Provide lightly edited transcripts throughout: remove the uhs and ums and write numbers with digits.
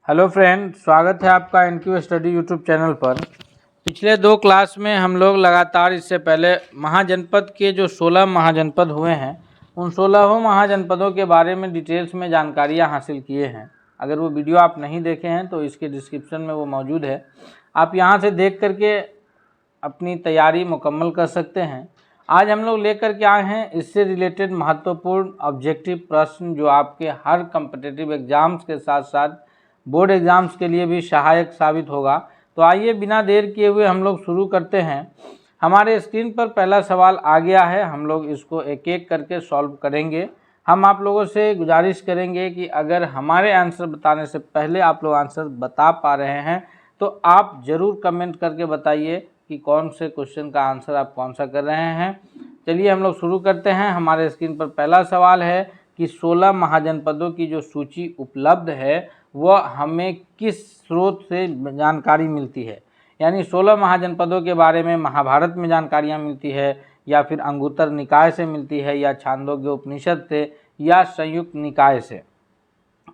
Hello friend, स्वागत है आपका इनक्यू स्टडी यूट्यूब चैनल पर। पिछले 2 क्लास में हम लोग लगातार इससे पहले महाजनपद के जो 16 महाजनपद हुए हैं उन 16 महाजनपदों के बारे में डिटेल्स में जानकारियां हासिल किए हैं। अगर वो वीडियो आप नहीं देखे हैं तो इसके डिस्क्रिप्शन में वो मौजूद है, आप यहाँ से देख करके अपनी तैयारी मुकम्मल कर सकते हैं। आज हम लोग लेकर के आए हैं इससे रिलेटेड महत्वपूर्ण ऑब्जेक्टिव प्रश्न जो आपके हर कम्पिटिटिव एग्जाम्स के साथ साथ बोर्ड एग्जाम्स के लिए भी सहायक साबित होगा। तो आइए बिना देर किए हुए हम लोग शुरू करते हैं। हमारे स्क्रीन पर पहला सवाल आ गया है, हम लोग इसको एक एक करके सॉल्व करेंगे। हम आप लोगों से गुजारिश करेंगे कि अगर हमारे आंसर बताने से पहले आप लोग आंसर बता पा रहे हैं तो आप ज़रूर कमेंट करके बताइए कि कौन से क्वेश्चन का आंसर आप कौन सा कर रहे हैं। चलिए हम लोग शुरू करते हैं। हमारे स्क्रीन पर पहला सवाल है कि 16 महाजनपदों की जो सूची उपलब्ध है वह हमें किस स्रोत से जानकारी मिलती है। यानी 16 महाजनपदों के बारे में महाभारत में जानकारियाँ मिलती है, या फिर अंगुत्तर निकाय से मिलती है, या छांदोग्य उपनिषद से, या संयुक्त निकाय से।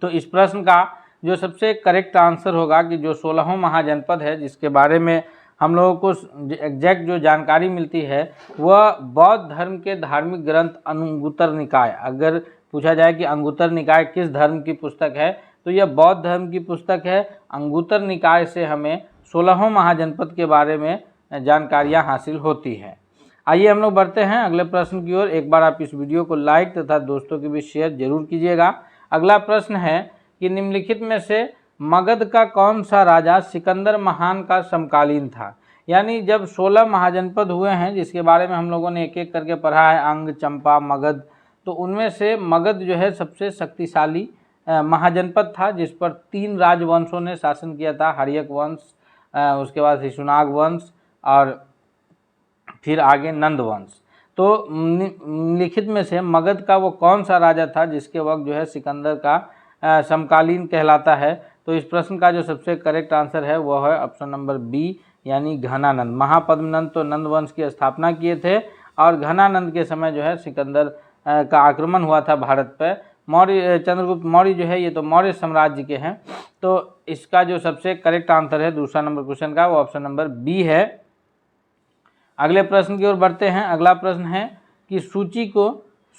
तो इस प्रश्न का जो सबसे करेक्ट आंसर होगा कि जो 16 महाजनपद है जिसके बारे में हम लोगों को एग्जैक्ट जो जानकारी मिलती है वह बौद्ध धर्म के धार्मिक ग्रंथ अंगुत्तर निकाय। अगर पूछा जाए कि अंगुत्तर निकाय किस धर्म की पुस्तक है तो यह बौद्ध धर्म की पुस्तक है। अंगुत्तर निकाय से हमें 16 महाजनपद के बारे में जानकारियाँ हासिल होती हैं। आइए हम लोग बढ़ते हैं अगले प्रश्न की ओर। एक बार आप इस वीडियो को लाइक तथा दोस्तों के बीच शेयर जरूर कीजिएगा। अगला प्रश्न है कि निम्नलिखित में से मगध का कौन सा राजा सिकंदर महान का समकालीन था। यानी जब 16 महाजनपद हुए हैं जिसके बारे में हम लोगों ने एक एक करके पढ़ा है, अंग, चंपा, मगध, तो उनमें से मगध जो है सबसे शक्तिशाली महाजनपद था जिस पर 3 राजवंशों ने शासन किया था, हर्यक वंश, उसके बाद शिशुनाग वंश और फिर आगे नंद वंश। तो निम्नलिखित में से मगध का वो कौन सा राजा था जिसके वक्त जो है सिकंदर का समकालीन कहलाता है। तो इस प्रश्न का जो सबसे करेक्ट आंसर है वह है ऑप्शन नंबर बी, यानी घनानंद। महापद्मनंद तो नंद वंश की स्थापना किए थे और घनानंद के समय जो है सिकंदर का आक्रमण हुआ था भारत पर। मौर्य चंद्रगुप्त मौर्य जो है ये तो मौर्य साम्राज्य के हैं। तो इसका जो सबसे करेक्ट आंसर है दूसरा नंबर क्वेश्चन का वो ऑप्शन नंबर बी है। अगले प्रश्न की ओर बढ़ते हैं। अगला प्रश्न है कि सूची को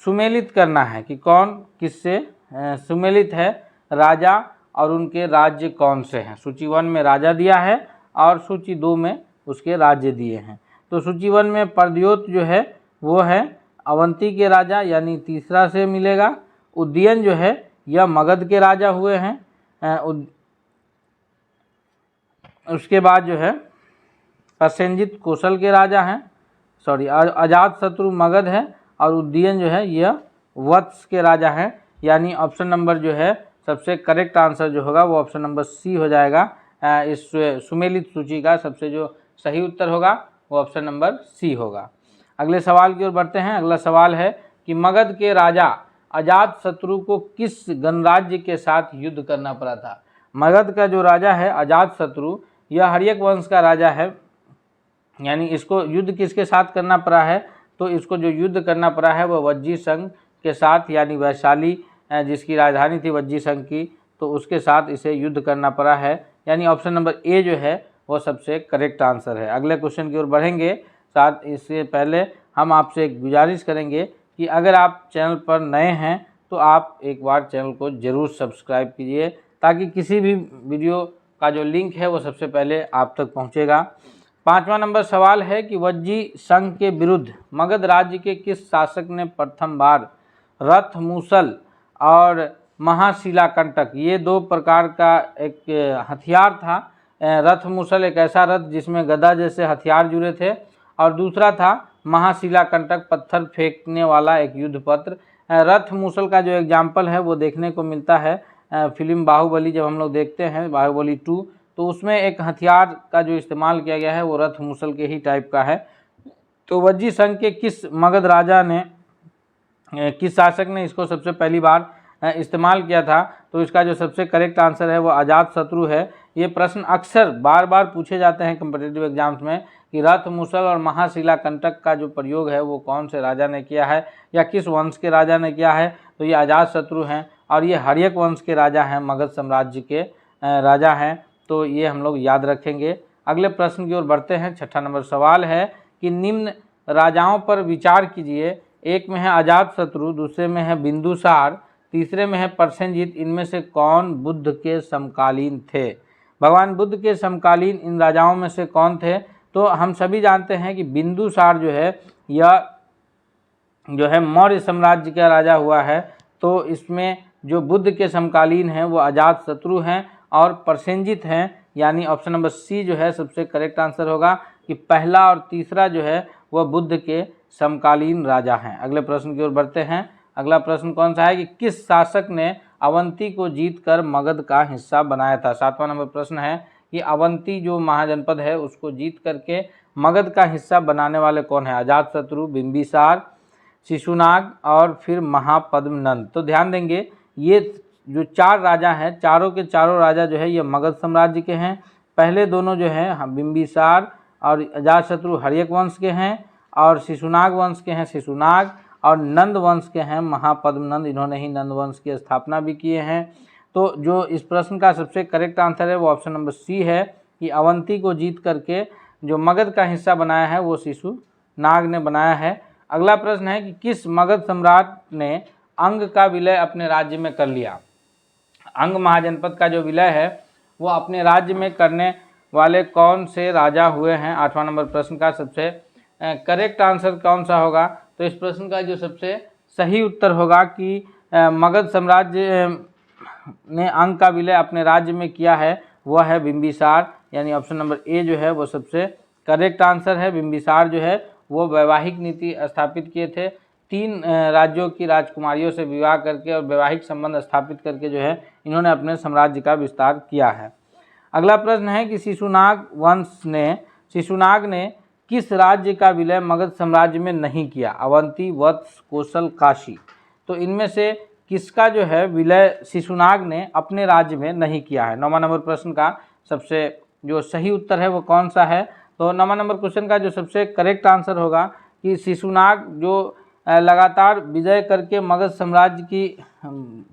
सुमेलित करना है कि कौन किससे सुमेलित है, राजा और उनके राज्य कौन से हैं। सूची 1 में राजा दिया है और सूची 2 में उसके राज्य दिए हैं। तो सूची 1 में प्रद्योत जो है वो है अवंती के राजा, यानी तीसरा से मिलेगा। उदयन जो है यह मगध के राजा हुए हैं। उसके बाद जो है प्रसेनजित कौशल के राजा हैं, अजात शत्रु मगध है और उदयन जो है यह वत्स के राजा हैं। यानी ऑप्शन नंबर जो है सबसे करेक्ट आंसर जो होगा वो ऑप्शन नंबर सी हो जाएगा। इस सुमेलित सूची का सबसे जो सही उत्तर होगा वो ऑप्शन नंबर सी होगा। अगले सवाल की ओर बढ़ते हैं। अगला सवाल है कि मगध के राजा अजात शत्रु को किस गणराज्य के साथ युद्ध करना पड़ा था। मगध का जो राजा है अजात शत्रु यह हर्यक वंश का राजा है। यानी इसको युद्ध किसके साथ करना पड़ा है, तो इसको जो युद्ध करना पड़ा है वह वज्जी संघ के साथ, यानी वैशाली जिसकी राजधानी थी वज्जी संघ की, तो उसके साथ इसे युद्ध करना पड़ा है। यानी ऑप्शन नंबर ए जो है वो सबसे करेक्ट आंसर है। अगले क्वेश्चन की ओर बढ़ेंगे। साथ इससे पहले हम आपसे एक गुजारिश करेंगे कि अगर आप चैनल पर नए हैं तो आप एक बार चैनल को ज़रूर सब्सक्राइब कीजिए ताकि किसी भी वीडियो का जो लिंक है वो सबसे पहले आप तक पहुंचेगा। 5वां नंबर सवाल है कि वज्जी संघ के विरुद्ध मगध राज्य के किस शासक ने प्रथम बार रथ मूसल और महाशिलाकंटक, ये 2 प्रकार का एक हथियार था। रथ मूसल एक ऐसा रथ जिसमें गदा जैसे हथियार जुड़े थे और दूसरा था महाशिलाकंटक, पत्थर फेंकने वाला एक युद्ध पत्र। रथ मूसल का जो एग्जाम्पल है वो देखने को मिलता है फिल्म बाहुबली। जब हम लोग देखते हैं बाहुबली 2 तो उसमें एक हथियार का जो इस्तेमाल किया गया है वो रथ मूसल के ही टाइप का है। तो वज्जी संघ के किस मगध राजा ने, किस शासक ने इसको सबसे पहली बार इस्तेमाल किया था, तो इसका जो सबसे करेक्ट आंसर है वो अजात शत्रु है। ये प्रश्न अक्सर बार बार पूछे जाते हैं कम्पिटिटिव एग्जाम्स में कि रथ मूसल और महाशिलाकंटक का जो प्रयोग है वो कौन से राजा ने किया है या किस वंश के राजा ने किया है। तो ये अजात शत्रु हैं और ये हर्यक वंश के राजा हैं मगध साम्राज्य के राजा हैं, तो ये हम लोग याद रखेंगे। अगले प्रश्न की ओर बढ़ते हैं। छठा नंबर सवाल है कि निम्न राजाओं पर विचार कीजिए। एक में है अजातशत्रु, दूसरे में है बिंदुसार, तीसरे में है प्रसेनजीत। इनमें से कौन बुद्ध के समकालीन थे? भगवान बुद्ध के समकालीन इन राजाओं में से कौन थे? तो हम सभी जानते हैं कि बिंदुसार जो है यह जो है मौर्य साम्राज्य का राजा हुआ है। तो इसमें जो बुद्ध के समकालीन हैं वो अजातशत्रु हैं और प्रसेनजीत हैं, यानी ऑप्शन नंबर सी जो है सबसे करेक्ट आंसर होगा कि पहला और तीसरा जो है वह बुद्ध के समकालीन राजा हैं। अगले प्रश्न की ओर बढ़ते हैं। अगला प्रश्न कौन सा है कि किस शासक ने अवंती को जीतकर मगध का हिस्सा बनाया था? 7वां नंबर प्रश्न है कि अवंती जो महाजनपद है उसको जीत करके मगध का हिस्सा बनाने वाले कौन है? अजातशत्रु, बिंबिसार, शिशुनाग और फिर महापद्मनंद। तो ध्यान देंगे ये जो 4 राजा हैं, चारों के चारों राजा जो है ये मगध साम्राज्य के हैं। पहले दोनों जो हैं बिंबिसार और अजातशत्रु हर्यक वंश के हैं और शिशुनाग वंश के हैं शिशुनाग, और नंद वंश के हैं महापद्मनंद। इन्होंने ही नंद वंश की स्थापना भी किए हैं। तो जो इस प्रश्न का सबसे करेक्ट आंसर है वो ऑप्शन नंबर सी है कि अवंती को जीत करके जो मगध का हिस्सा बनाया है वो शिशुनाग ने बनाया है। अगला प्रश्न है कि किस मगध सम्राट ने अंग का विलय अपने राज्य में कर लिया? अंग महाजनपद का जो विलय है वो अपने राज्य में करने वाले कौन से राजा हुए हैं? 8वां नंबर प्रश्न का सबसे करेक्ट आंसर कौन सा होगा? तो इस प्रश्न का जो सबसे सही उत्तर होगा कि मगध साम्राज्य ने अंग का विलय अपने राज्य में किया है वह है बिंबिसार, यानी ऑप्शन नंबर ए जो है वो सबसे करेक्ट आंसर है। बिंबिसार जो है वो वैवाहिक नीति स्थापित किए थे। 3 राज्यों की राजकुमारियों से विवाह करके और वैवाहिक संबंध स्थापित करके जो है इन्होंने अपने साम्राज्य का विस्तार किया है। अगला प्रश्न है कि शिशुनाग ने किस राज्य का विलय मगध साम्राज्य में नहीं किया? अवंती, वत्स, कौशल, काशी। तो इनमें से किसका जो है विलय शिशुनाग ने अपने राज्य में नहीं किया है? 9वां नंबर प्रश्न का सबसे जो सही उत्तर है वो कौन सा है? तो 9वां नंबर क्वेश्चन का जो सबसे करेक्ट आंसर होगा कि शिशुनाग जो लगातार विजय करके मगध साम्राज्य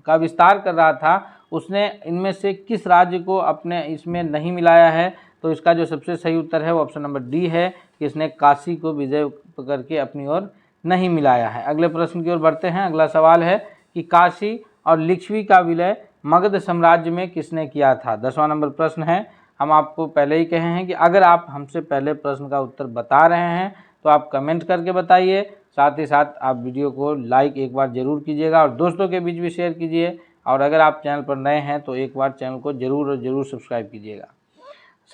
का विस्तार कर रहा था, उसने इनमें से किस राज्य को अपने इसमें नहीं मिलाया है? तो इसका जो सबसे सही उत्तर है वो ऑप्शन नंबर डी है कि इसने काशी को विजय करके अपनी ओर नहीं मिलाया है। अगले प्रश्न की ओर बढ़ते हैं। अगला सवाल है कि काशी और लिच्छवी का विलय मगध साम्राज्य में किसने किया था? 10वां नंबर प्रश्न है। हम आपको पहले ही कहे हैं कि अगर आप हमसे पहले प्रश्न का उत्तर बता रहे हैं तो आप कमेंट करके बताइए, साथ ही साथ आप वीडियो को लाइक एक बार ज़रूर कीजिएगा और दोस्तों के बीच भी शेयर कीजिए, और अगर आप चैनल पर नए हैं तो एक बार चैनल को ज़रूर सब्सक्राइब कीजिएगा।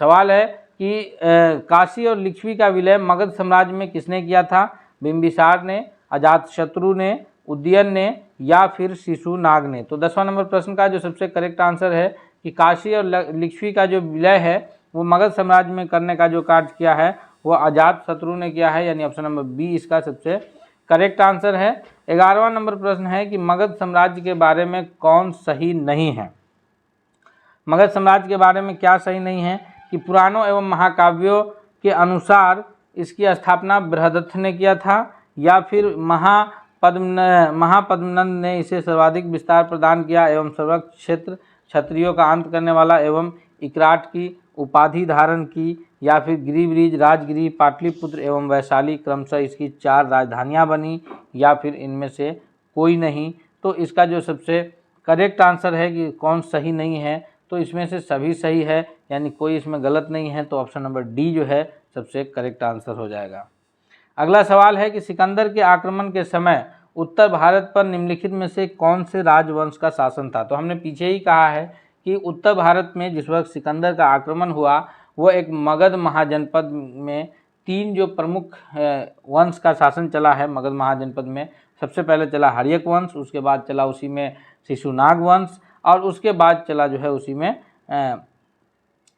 सवाल है कि काशी और लिच्छवी का विलय मगध साम्राज्य में किसने किया था? बिंबिसार ने, अजातशत्रु ने, उदयन ने या फिर शिशुनाग ने। तो 10वां नंबर प्रश्न का जो सबसे करेक्ट आंसर है कि काशी और लिच्छवी का जो विलय है वो मगध साम्राज्य में करने का जो कार्य किया है वो अजातशत्रु ने किया है, यानी ऑप्शन नंबर बी इसका सबसे करेक्ट आंसर है। 11वां नंबर प्रश्न है कि मगध साम्राज्य के बारे में कौन सही नहीं है? मगध साम्राज्य के बारे में क्या सही नहीं है? कि पुराणों एवं महाकाव्यों के अनुसार इसकी स्थापना बृहदत्थ ने किया था, या फिर महापद्मनंद ने इसे सर्वाधिक विस्तार प्रदान किया एवं सर्वत्र क्षेत्र क्षत्रियों का अंत करने वाला एवं इकराट की उपाधि धारण की, या फिर गिरिब्रिज, राजगिरी, पाटलिपुत्र एवं वैशाली क्रमशः इसकी 4 राजधानियां बनी, या फिर इनमें से कोई नहीं। तो इसका जो सबसे करेक्ट आंसर है कि कौन सही नहीं है, तो इसमें से सभी सही है, यानी कोई इसमें गलत नहीं है। तो ऑप्शन नंबर डी जो है सबसे करेक्ट आंसर हो जाएगा। अगला सवाल है कि सिकंदर के आक्रमण के समय उत्तर भारत पर निम्नलिखित में से कौन से राजवंश का शासन था? तो हमने पीछे ही कहा है कि उत्तर भारत में जिस वक्त सिकंदर का आक्रमण हुआ वो एक मगध महाजनपद में 3 जो प्रमुख वंश का शासन चला है मगध महाजनपद में। सबसे पहले चला हर्यक वंश, उसके बाद चला उसी में शिशुनाग वंश, और उसके बाद चला जो है उसी में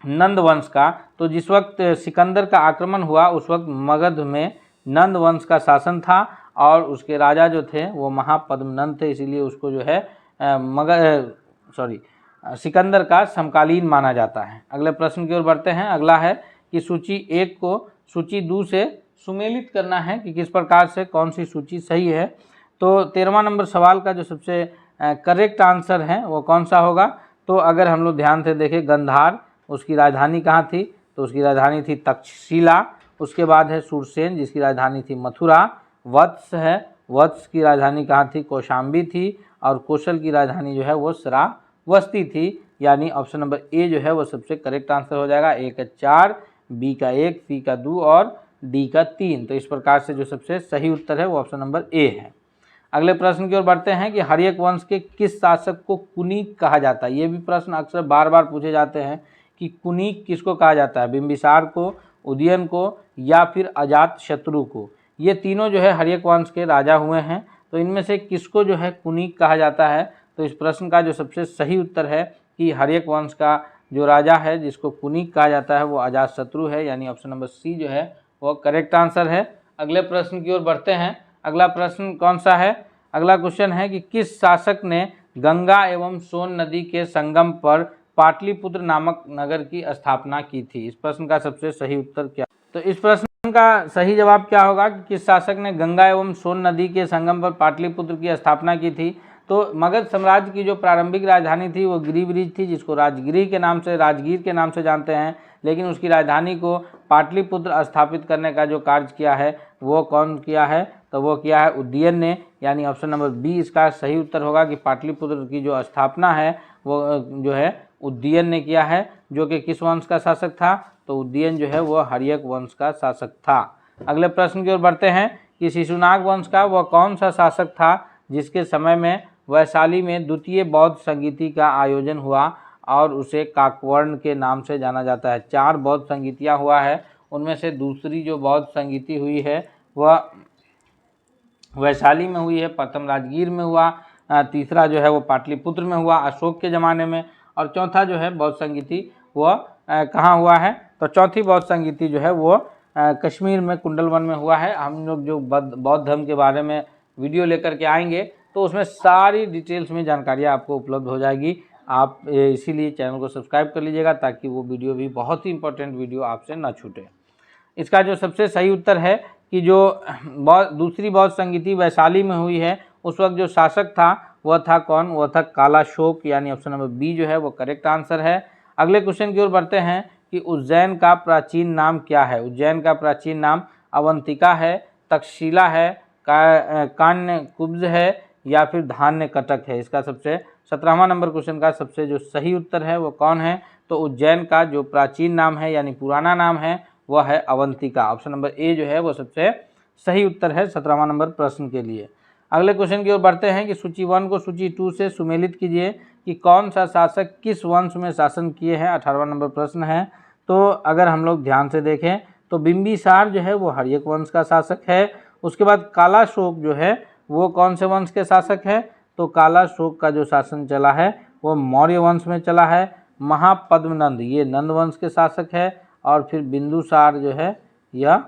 नंद वंश का। तो जिस वक्त सिकंदर का आक्रमण हुआ उस वक्त मगध में नंद वंश का शासन था और उसके राजा जो थे वो महापद्मनंद थे, इसीलिए उसको जो है सिकंदर का समकालीन माना जाता है। अगले प्रश्न की ओर बढ़ते हैं। अगला है कि सूची 1 को सूची 2 से सुमेलित करना है कि किस प्रकार से कौन सी सूची सही है। तो 13वां नंबर सवाल का जो सबसे करेक्ट आंसर है वो कौन सा होगा? तो अगर हम लोग ध्यान से देखें, गंधार उसकी राजधानी कहाँ थी, तो उसकी राजधानी थी तक्षशिला। उसके बाद है सूरसेन जिसकी राजधानी थी मथुरा। वत्स है, वत्स की राजधानी कहाँ थी, कौशाम्बी थी। और कौशल की राजधानी जो है वो श्रावस्ती थी। यानी ऑप्शन नंबर ए जो है वो सबसे करेक्ट आंसर हो जाएगा। ए का 4, बी का 1, सी का 2 और डी का 3। तो इस प्रकार से जो सबसे सही उत्तर है वो ऑप्शन नंबर ए है। अगले प्रश्न की ओर बढ़ते हैं कि हर्यक वंश के किस शासक को कुनीक कहा जाता है। ये भी प्रश्न अक्सर बार बार पूछे जाते हैं कि कुनीक किसको कहा जाता है, बिंबिसार को, उदयन को या फिर अजातशत्रु को। ये तीनों जो है हर्यक वंश के राजा हुए हैं, तो इनमें से किसको जो है कुनीक कहा जाता है। तो इस प्रश्न का जो सबसे सही उत्तर है कि हर्यक वंश का जो राजा है जिसको कुनीक कहा जाता है वो अजातशत्रु है। यानी ऑप्शन नंबर सी जो है वो करेक्ट आंसर है। अगले प्रश्न की ओर बढ़ते हैं। अगला प्रश्न कौन सा है, अगला क्वेश्चन है कि किस शासक ने गंगा एवं सोन नदी के संगम पर पाटलिपुत्र नामक नगर की स्थापना की थी। इस प्रश्न का सबसे सही उत्तर क्या, तो इस प्रश्न का सही जवाब क्या होगा कि किस शासक ने गंगा एवं सोन नदी के संगम पर पाटलिपुत्र की स्थापना की थी। तो मगध साम्राज्य की जो प्रारंभिक राजधानी थी वो गिरिब्रिज थी, जिसको राजगीर के नाम से जानते हैं। लेकिन उसकी राजधानी को पाटलिपुत्र स्थापित करने का जो कार्य किया है वो कौन किया है, तो वो किया है उदयन ने। यानी ऑप्शन नंबर बी इसका सही उत्तर होगा कि पाटलिपुत्र की जो स्थापना है वो जो है उदयन ने किया है, जो कि किस वंश का शासक था, तो उदयन जो है वो हर्यक वंश का शासक था। अगले प्रश्न की ओर बढ़ते हैं कि शिशुनाग वंश का वह कौन सा शासक था जिसके समय में वैशाली में द्वितीय बौद्ध संगीति का आयोजन हुआ और उसे काकवर्ण के नाम से जाना जाता है। 4 बौद्ध संगीतियाँ हुआ है, उनमें से दूसरी जो बौद्ध संगीति हुई है वह वैशाली में हुई है, प्रथम राजगीर में हुआ, तीसरा जो है वो पाटलिपुत्र में हुआ अशोक के ज़माने में, और चौथा जो है बौद्ध संगीति वह कहाँ हुआ है, तो चौथी बौद्ध संगीति जो है वो कश्मीर में कुंडलवन में हुआ है। हम लोग जो बौद्ध धर्म के बारे में वीडियो लेकर के आएंगे तो उसमें सारी डिटेल्स में जानकारियाँ आपको उपलब्ध हो जाएगी। आप इसीलिए चैनल को सब्सक्राइब कर लीजिएगा ताकि वो वीडियो भी बहुत ही इंपॉर्टेंट वीडियो आपसे ना छूटे। इसका जो सबसे सही उत्तर है कि जो दूसरी बौद्ध संगीति वैशाली में हुई है उस वक्त जो शासक था वह था कौन, वह था कालाशोक। यानी ऑप्शन नंबर बी जो है वो करेक्ट आंसर है। अगले क्वेश्चन की ओर बढ़ते हैं कि उज्जैन का प्राचीन नाम क्या है। उज्जैन का प्राचीन नाम अवंतिका है, तक्षशिला है, कान्यकुब्ज है या फिर धान्य कटक है। इसका सबसे 17वां नंबर क्वेश्चन का सबसे जो सही उत्तर है वो कौन है, तो उज्जैन का जो प्राचीन नाम है यानी पुराना नाम है वह है अवंतिका। ऑप्शन नंबर ए जो है वो सबसे सही उत्तर है 17वां नंबर प्रश्न के लिए। अगले क्वेश्चन की ओर बढ़ते हैं कि सूची 1 को सूची 2 से सुमेलित कीजिए कि कौन सा शासक किस वंश में शासन किए हैं। 18वां नंबर प्रश्न है। तो अगर हम लोग ध्यान से देखें तो बिंबिसार जो है वो हर्यक वंश का शासक है। उसके बाद कालाशोक जो है वो कौन से वंश के शासक है, तो कालाशोक का जो शासन चला है वो मौर्य वंश में चला है। महापद्मनंद ये नंद वंश के शासक है और फिर बिंदुसार जो है यह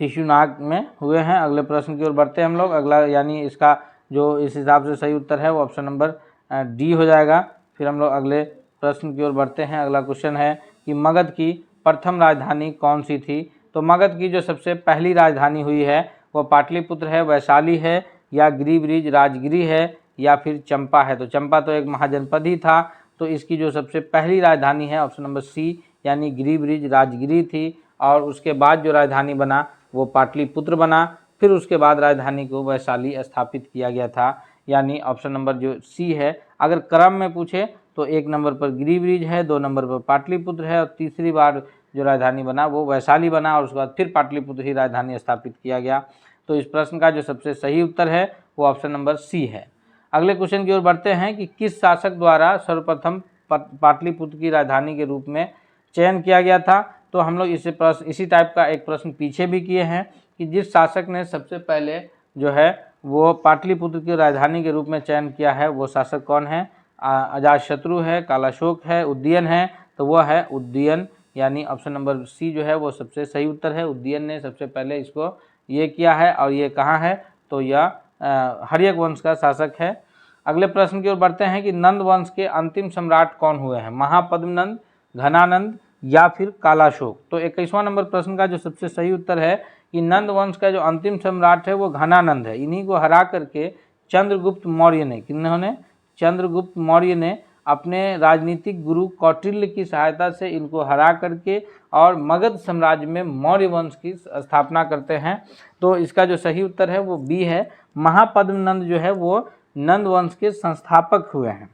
शिशुनाग में हुए हैं। अगले प्रश्न की ओर बढ़ते हैं हम लोग। अगला यानी इसका जो इस हिसाब से सही उत्तर है वो ऑप्शन नंबर डी हो जाएगा। फिर हम लोग अगले प्रश्न की ओर बढ़ते हैं। अगला क्वेश्चन है कि मगध की प्रथम राजधानी कौन सी थी। तो मगध की जो सबसे पहली राजधानी हुई है वो पाटलिपुत्र है, वैशाली है या गिरिब्रिज राजगिरी है या फिर चंपा है। तो चंपा तो एक महाजनपद ही था, तो इसकी जो सबसे पहली राजधानी है ऑप्शन नंबर सी यानी गिरिब्रिज राजगिरी थी। और उसके बाद जो राजधानी बना वो पाटलिपुत्र बना, फिर उसके बाद राजधानी को वैशाली स्थापित किया गया था। यानी ऑप्शन नंबर जो सी है। अगर क्रम में पूछे तो 1 नंबर पर गिरिब्रिज है, 2 नंबर पर पाटलिपुत्र है और तीसरी बार जो राजधानी बना वो वैशाली बना और उसके बाद फिर पाटलिपुत्र ही राजधानी स्थापित किया गया। तो इस प्रश्न का जो सबसे सही उत्तर है वो ऑप्शन नंबर सी है। अगले क्वेश्चन की ओर बढ़ते हैं कि किस शासक द्वारा सर्वप्रथम पाटलिपुत्र की राजधानी के रूप में चयन किया गया था। तो हम लोग इसी टाइप का एक प्रश्न पीछे भी किए हैं कि जिस शासक ने सबसे पहले जो है वो पाटलिपुत्र की राजधानी के रूप में चयन किया है वो शासक कौन है, अजातशत्रु है, कालाशोक है, उदयन है। तो वह है उदयन। यानी ऑप्शन नंबर सी जो है वो सबसे सही उत्तर है। उदयन ने सबसे पहले इसको ये किया है और ये कहाँ है, तो यह हर्यक वंश का शासक है। अगले प्रश्न की ओर बढ़ते हैं कि नंद वंश के अंतिम सम्राट कौन हुए हैं, महापद्मनंद, घनानंद या फिर कालाशोक। तो 21वां नंबर प्रश्न का जो सबसे सही उत्तर है कि नंद वंश का जो अंतिम सम्राट है वो घनानंद है। इन्हीं को हरा करके चंद्रगुप्त मौर्य ने, किन्होंने, चंद्रगुप्त मौर्य ने अपने राजनीतिक गुरु कौटिल्य की सहायता से इनको हरा करके और मगध साम्राज्य में मौर्य वंश की स्थापना करते हैं। तो इसका जो सही उत्तर है वो बी है। महापद्मनंद जो है वो नंद वंश के संस्थापक हुए हैं।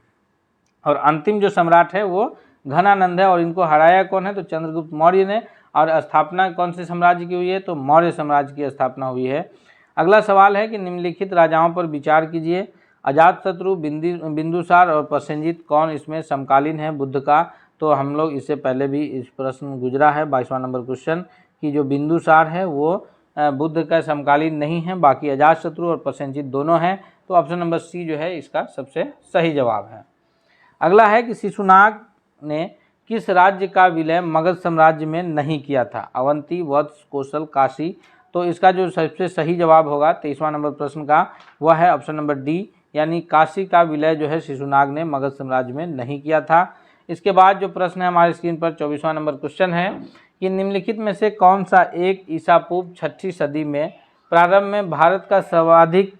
और अंतिम जो सम्राट है वो घनानंद है, और इनको हराया कौन है, तो चंद्रगुप्त मौर्य ने। और स्थापना कौन से साम्राज्य की हुई है, तो मौर्य साम्राज्य की स्थापना हुई है। अगला सवाल है कि निम्नलिखित राजाओं पर विचार कीजिए। अजातशत्रु, बिंदुसार और प्रसेनजीत कौन इसमें समकालीन है बुद्ध का। तो हम लोग इससे पहले भी इस प्रश्न गुजरा है 22वां नंबर क्वेश्चन कि जो बिंदुसार है वो बुद्ध का समकालीन नहीं है, बाकी अजातशत्रु और प्रसेनजीत दोनों हैं। तो ऑप्शन नंबर सी जो है इसका सबसे सही जवाब है। अगला है कि शिशुनाग ने किस राज्य का विलय मगध साम्राज्य में नहीं किया था। अवंती, वत्स, कौशल, काशी। तो इसका जो सबसे सही जवाब होगा 23वां नंबर प्रश्न का वह है ऑप्शन नंबर डी, यानी काशी का विलय जो है शिशुनाग ने मगध साम्राज्य में नहीं किया था। इसके बाद जो प्रश्न है हमारी स्क्रीन पर 24वां नंबर क्वेश्चन है कि निम्नलिखित में से कौन सा एक ईसा पूर्व 6वीं सदी में प्रारंभ में भारत का सर्वाधिक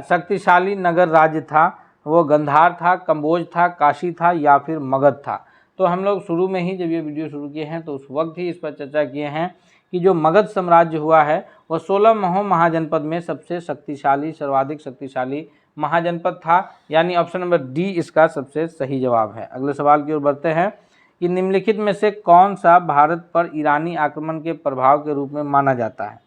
शक्तिशाली नगर राज्य था। वो गंधार था, कंबोज था, काशी था या फिर मगध था। तो हम लोग शुरू में ही जब ये वीडियो शुरू किए हैं तो उस वक्त ही इस पर चर्चा किए हैं कि जो मगध साम्राज्य हुआ है वह 16 महाजनपद में सबसे शक्तिशाली, सर्वाधिक शक्तिशाली महाजनपद था, यानी ऑप्शन नंबर डी इसका सबसे सही जवाब है। अगले सवाल की ओर बढ़ते हैं कि निम्नलिखित में से कौन सा भारत पर ईरानी आक्रमण के प्रभाव के रूप में माना जाता है।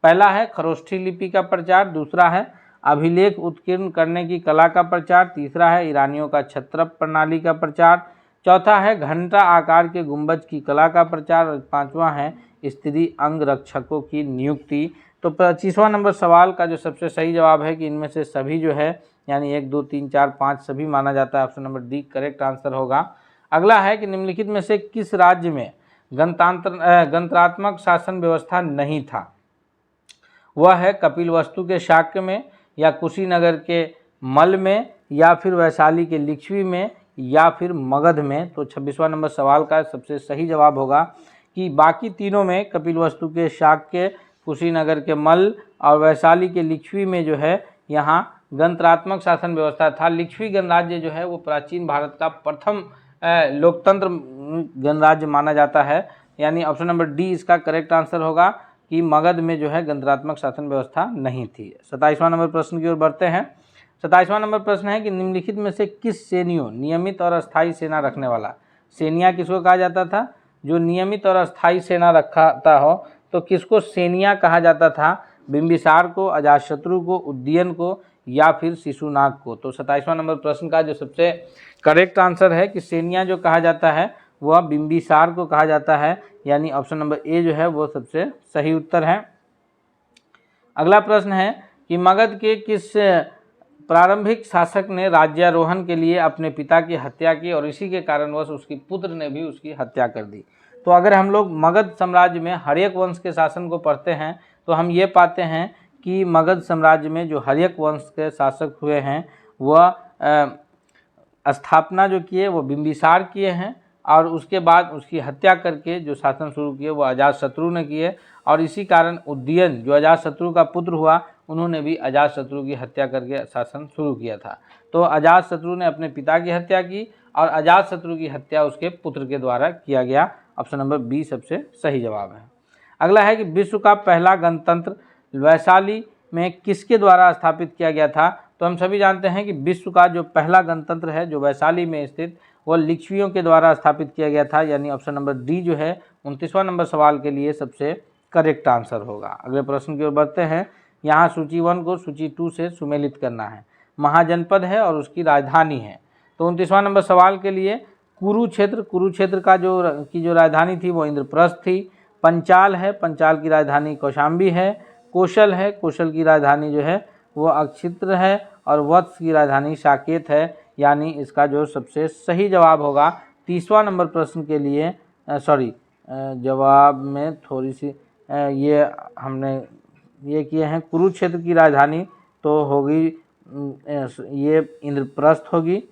पहला है खरोष्ठी लिपि का प्रचार, दूसरा है अभिलेख उत्कीर्ण करने की कला का प्रचार, तीसरा है ईरानियों का छत्रप प्रणाली का प्रचार, चौथा है घंटा आकार के गुंबज की कला का प्रचार, और पांचवा है स्त्री अंग रक्षकों की नियुक्ति। तो 25वां नंबर सवाल का जो सबसे सही जवाब है कि इनमें से सभी जो है यानी 1, 2, 3, 4, 5 सभी माना जाता है। Option number D correct answer होगा। अगला है कि निम्नलिखित में से किस राज्य में गणतंत्रात्मक शासन व्यवस्था नहीं था। वह है कपिलवस्तु के शाक्य में, या कुशीनगर के मल में, या फिर वैशाली के लिच्छवी में, या फिर मगध में। तो 26वां नंबर सवाल का सबसे सही जवाब होगा कि बाकी तीनों में, कपिलवस्तु के शाक्य, कुशीनगर के मल और वैशाली के लिच्छवी में जो है यहाँ गणतंत्रात्मक शासन व्यवस्था था। लिच्छवी गणराज्य जो है वो प्राचीन भारत का प्रथम लोकतंत्र गणराज्य माना जाता है, यानी ऑप्शन नंबर डी इसका करेक्ट आंसर होगा कि मगध में जो है गणतंत्रात्मक शासन व्यवस्था नहीं थी। 27वां नंबर प्रश्न की ओर बढ़ते हैं। 27वां नंबर प्रश्न है कि निम्नलिखित में से किस सेनियों, नियमित और अस्थायी सेना रखने वाला। सेनिया किसको कहा जाता था, जो नियमित और अस्थायी सेना रखता हो तो किसको सेनिया कहा जाता था। बिंबिसार को, अजातशत्रु को, उदयन को या फिर शिशुनाग को। तो 27वां नंबर प्रश्न का जो सबसे करेक्ट आंसर है कि सेनिया जो कहा जाता है वह बिंबिसार को कहा जाता है, यानी ऑप्शन नंबर ए जो है वो सबसे सही उत्तर है। अगला प्रश्न है कि मगध के किस प्रारंभिक शासक ने राज्यारोहण के लिए अपने पिता की हत्या की और इसी के कारणवश उसकी पुत्र ने भी उसकी हत्या कर दी। तो अगर हम लोग मगध साम्राज्य में हर्यक वंश के शासन को पढ़ते हैं तो हम ये पाते हैं कि मगध साम्राज्य में जो हर्यक वंश के शासक हुए हैं वह स्थापना जो किए वो बिंबिसार किए हैं, और उसके बाद उसकी हत्या करके जो शासन शुरू किए वो अजातशत्रु ने किए, और इसी कारण उदयन जो अजातशत्रु का पुत्र हुआ उन्होंने भी अजातशत्रु की हत्या करके शासन शुरू किया था। तो अजातशत्रु ने अपने पिता की हत्या की और अजातशत्रु की हत्या उसके पुत्र के द्वारा किया गया। ऑप्शन नंबर बी सबसे सही जवाब है। अगला है कि विश्व का पहला गणतंत्र वैशाली में किसके द्वारा स्थापित किया गया था। तो हम सभी जानते हैं कि विश्व का जो पहला गणतंत्र है जो वैशाली में स्थित वह लिच्छवियों के द्वारा स्थापित किया गया था, यानी ऑप्शन नंबर डी जो है 29वां नंबर सवाल के लिए सबसे करेक्ट आंसर होगा। अगले प्रश्न की ओर बढ़ते हैं। यहाँ सूची 1 को सूची 2 से सुमेलित करना है। महाजनपद है और उसकी राजधानी है। तो 29वां नंबर सवाल के लिए कुरुक्षेत्र का जो राजधानी थी वो इंद्रप्रस्थ थी। पंचाल है, पंचाल की राजधानी कौशाम्बी है। कौशल है, कौशल की राजधानी जो है वो अक्षित्र है, और वत्स की राजधानी साकेत है, यानी इसका जो सबसे सही जवाब होगा 30वां नंबर प्रश्न के लिए जवाब में थोड़ी सी ये हमने ये किए हैं। कुरुक्षेत्र की राजधानी तो होगी ये इंद्रप्रस्थ होगी।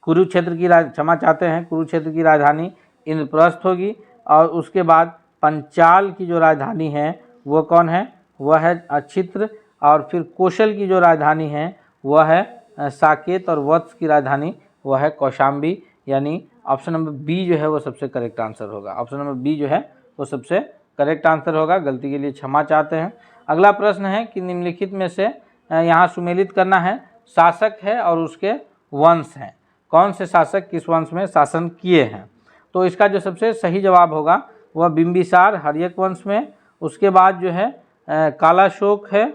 कुरुक्षेत्र की राजधानी इंद्रप्रस्थ होगी, और उसके बाद पंचाल की जो राजधानी है वो कौन है, वह है अक्षित्र, और फिर कौशल की जो राजधानी है वह है साकेत और वत्स की राजधानी वह है कौशाम्बी, यानी ऑप्शन नंबर बी जो है वो सबसे करेक्ट आंसर होगा। ऑप्शन नंबर बी जो है वो सबसे करेक्ट आंसर होगा। गलती के लिए क्षमा चाहते हैं। अगला प्रश्न है कि निम्नलिखित में से यहाँ सुमेलित करना है, शासक है और उसके वंश हैं, कौन से शासक किस वंश में शासन किए हैं। तो इसका जो सबसे सही जवाब होगा वह बिंबिसार हर्यक वंश में, उसके बाद जो है कालाशोक है,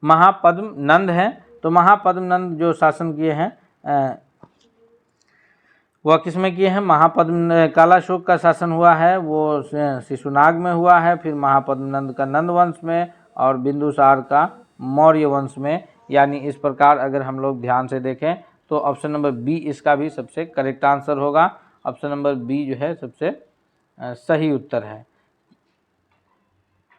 महापद्म नंद है। तो महापद्म नंद जो शासन किए हैं वह किस में किए हैं, महापद्म कालाशोक का शासन हुआ है वो शिशुनाग में हुआ है, फिर महापद्म नंद का नंद वंश में और बिंदुसार का मौर्य वंश में। यानी इस प्रकार अगर हम लोग ध्यान से देखें तो ऑप्शन नंबर बी इसका भी सबसे करेक्ट आंसर होगा। ऑप्शन नंबर बी जो है सबसे सही उत्तर है।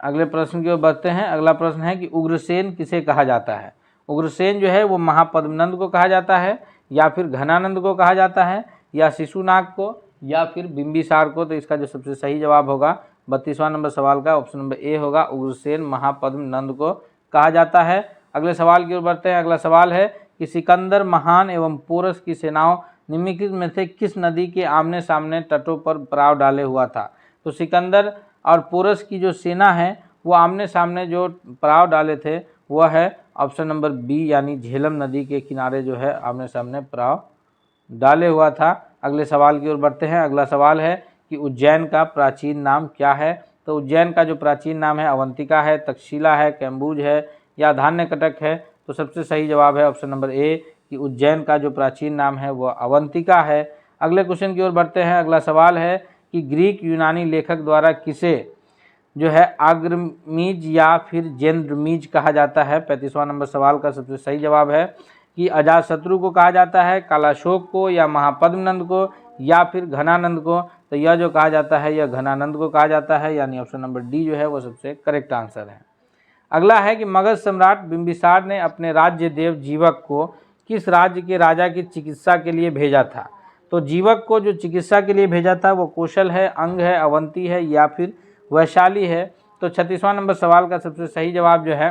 अगले प्रश्न की ओर बढ़ते हैं। अगला प्रश्न है कि उग्रसेन किसे कहा जाता है। उग्रसेन जो है वो महापद्मनंद को कहा जाता है, या फिर घनानंद को कहा जाता है, या शिशुनाग को, या फिर बिंबिसार को। तो इसका जो सबसे सही जवाब होगा 32वां नंबर सवाल का ऑप्शन नंबर ए होगा, उग्रसेन महापद्मनंद को कहा जाता है। अगले सवाल की ओर बढ़ते हैं। अगला सवाल है कि सिकंदर महान एवं पोरस की सेनाओं निम्नलिखित में से किस नदी के आमने सामने तटों पर पड़ाव डाले हुआ था। तो सिकंदर और पोरस की जो सेना है वो आमने सामने जो पड़ाव डाले थे वह है ऑप्शन नंबर बी, यानी झेलम नदी के किनारे जो है आमने सामने पड़ाव डाले हुआ था। अगले सवाल की ओर बढ़ते हैं। अगला सवाल है कि उज्जैन का प्राचीन नाम क्या है। तो उज्जैन का जो प्राचीन नाम है अवंतिका है, तक्षशिला है, कैम्बूज है, या धान्यकटक है। तो सबसे सही जवाब है ऑप्शन नंबर ए कि उज्जैन का जो प्राचीन नाम है वह अवंतिका है। अगले क्वेश्चन की ओर बढ़ते हैं। अगला सवाल है कि ग्रीक यूनानी लेखक द्वारा किसे जो है आग्रमीज या फिर जेंद्रमीज कहा जाता है। 35वां नंबर सवाल का सबसे सही जवाब है कि अजातशत्रु को कहा जाता है, कालाशोक को, या महापद्मनंद को, या फिर घनानंद को। तो यह जो कहा जाता है यह घनानंद को कहा जाता है, यानी ऑप्शन नंबर डी जो है वो सबसे करेक्ट आंसर है। अगला है कि मगध सम्राट बिंबिसार ने अपने राज्य देव जीवक को किस राज्य के राजा की चिकित्सा के लिए भेजा था। तो जीवक को जो चिकित्सा के लिए भेजा था वो कौशल है, अंग है, अवंती है, या फिर वैशाली है। तो 36वां नंबर सवाल का सबसे सही जवाब जो है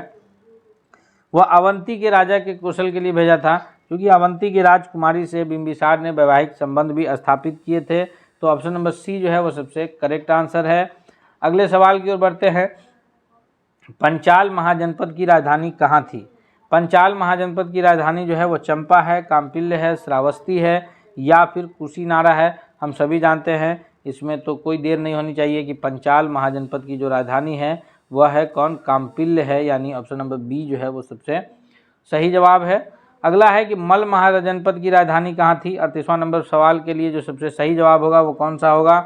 वह अवंती के राजा के कौशल के लिए भेजा था, क्योंकि अवंती की राजकुमारी से बिंबिसार ने वैवाहिक संबंध भी स्थापित किए थे। तो ऑप्शन नंबर सी जो है वो सबसे करेक्ट आंसर है। अगले सवाल की ओर बढ़ते हैं। पंचाल महाजनपद की राजधानी कहाँ थी। पंचाल महाजनपद की राजधानी जो है वो चंपा है, काम्पिल्य है, श्रावस्ती है, या फिर कुशीनारा है। हम सभी जानते हैं, इसमें तो कोई देर नहीं होनी चाहिए कि पंचाल महाजनपद की जो राजधानी है वह है कौन, काम्पिल्य है, यानी ऑप्शन नंबर बी जो है वो सबसे सही जवाब है। अगला है कि मल महाजनपद की राजधानी कहाँ थी। 38वां नंबर सवाल के लिए जो सबसे सही जवाब होगा वो कौन सा होगा।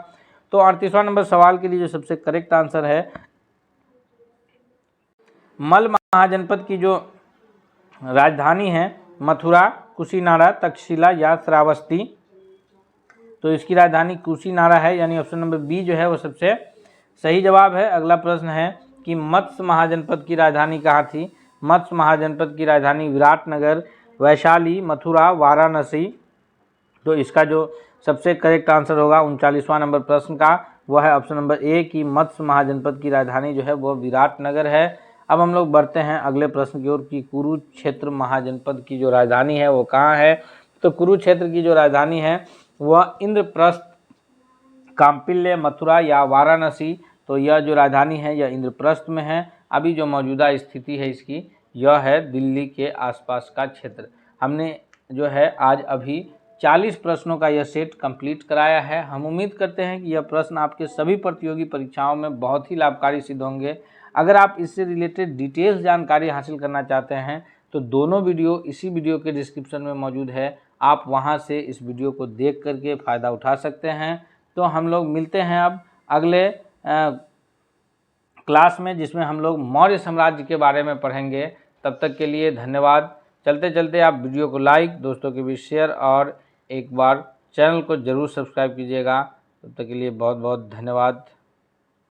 तो 38वां नंबर सवाल के लिए जो सबसे करेक्ट आंसर है, मल महाजनपद की जो राजधानी है मथुरा, कुशीनारा, तक्षशिला या श्रावस्ती। तो इसकी राजधानी कुशीनारा है, यानी ऑप्शन नंबर बी जो है वो सबसे सही जवाब है। अगला प्रश्न है कि मत्स्य महाजनपद की राजधानी कहाँ थी। मत्स्य महाजनपद की राजधानी विराटनगर, वैशाली, मथुरा, वाराणसी। तो इसका जो सबसे करेक्ट आंसर होगा 39वां नंबर प्रश्न का वह है ऑप्शन नंबर ए कि मत्स्य महाजनपद की राजधानी जो है वो विराटनगर है। अब हम लोग बढ़ते हैं अगले प्रश्न की ओर कि कुरुक्षेत्र महाजनपद की जो राजधानी है वो कहाँ है। तो कुरुक्षेत्र की जो राजधानी है वह इंद्रप्रस्थ, काम्पिल्य, मथुरा या वाराणसी। तो यह जो राजधानी है यह इंद्रप्रस्थ में है। अभी जो मौजूदा स्थिति है इसकी यह है दिल्ली के आसपास का क्षेत्र। हमने जो है आज अभी 40 प्रश्नों का यह सेट कंप्लीट कराया है। हम उम्मीद करते हैं कि यह प्रश्न आपके सभी प्रतियोगी परीक्षाओं में बहुत ही लाभकारी सिद्ध होंगे। अगर आप इससे रिलेटेड डिटेल्स जानकारी हासिल करना चाहते हैं तो दोनों वीडियो इसी वीडियो के डिस्क्रिप्शन में मौजूद है, आप वहां से इस वीडियो को देख करके फ़ायदा उठा सकते हैं। तो हम लोग मिलते हैं अब अगले क्लास में, जिसमें हम लोग मौर्य साम्राज्य के बारे में पढ़ेंगे। तब तक के लिए धन्यवाद। चलते चलते आप वीडियो को लाइक, दोस्तों के बीच शेयर और एक बार चैनल को ज़रूर सब्सक्राइब कीजिएगा। तब तक के लिए बहुत बहुत धन्यवाद।